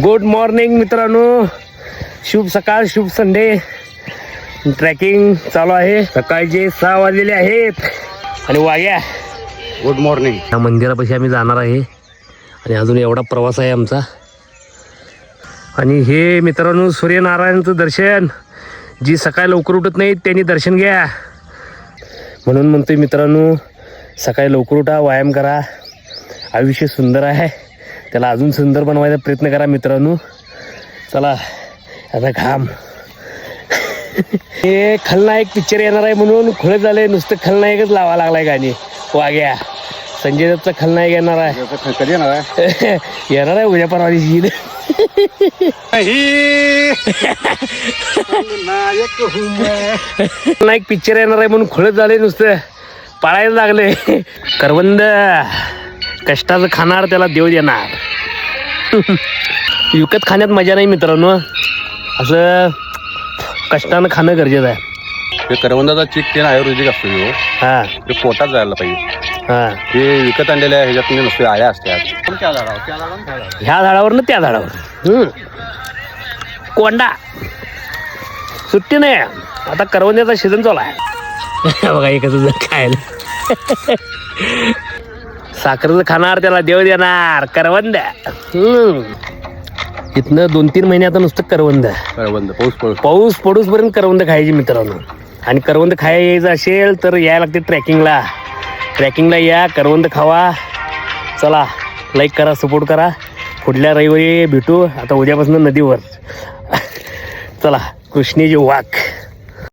Good morning मित्रांनो, शुभ सकाळ, शुभ संडे. ट्रॅकिंग चालू आहे. सकाळचे 6 वाजलेले आहेत आणि वाग्या. Good morning. या मंदिरापाशी आम्ही जाणार आहे आणि अजून एवढा प्रवास आहे आमचा. आणि हे मित्रांनो सूर्यनारायणाचं दर्शन, जी सकाळी लवकर उठत नाहीत त्यांनी दर्शन घ्या. म्हणून म्हणतोय मित्रांनो, सकाळी लवकर उठा, व्यायाम करा. आयुष्य सुंदर आहे, त्याला अजून सुंदर बनवायचा प्रयत्न करा मित्रांनो. चला आता घाम. हे खलनायक पिक्चर येणार आहे म्हणून खुळे झाले, नुसतं खलनायकच लावा लागलाय गाणी. वाग्या संजय दत्तचा खलनायक येणार आहे. कधी येणार आहे? येणार आहे उद्या परवा दिवशी. खलनायक पिक्चर येणार आहे म्हणून खुळच झाले, नुसतं पाळायला लागले. करवंद कष्टाचं खाणार त्याला देव देणार. विकत खाण्यात मजा नाही मित्रांनो, असं कष्टानं खाणं गरजेचं आहे. हे करवंदाचा चीक ते आयुर्वेदिक असतो. हा ते पोटात जायला पाहिजे. हा, ते विकत आणलेल्या ह्याच्यात नुसते आळ्या असतात. ह्या झाडावर त्या झाडावर कोंडा सुट्टी नाही. आता करवंद्याचा सीझन चालू आहे. बघा एकच खायला. साखरेचं खाणार त्याला देव देणार. करवंद इथनं 2-3 महिने आता नुसतं करवंद. करवंद पाऊस पडूसपर्यंत करवंद खायची मित्रांनो. आणि करवंद खायला यायचं असेल तर यायला लागते ट्रॅकिंगला या, करवंद खावा. चला लाईक करा, सपोर्ट करा. पुढल्या रविवारी भेटू. आता उद्यापासून नदीवर. चला कृष्णेजी वाघ.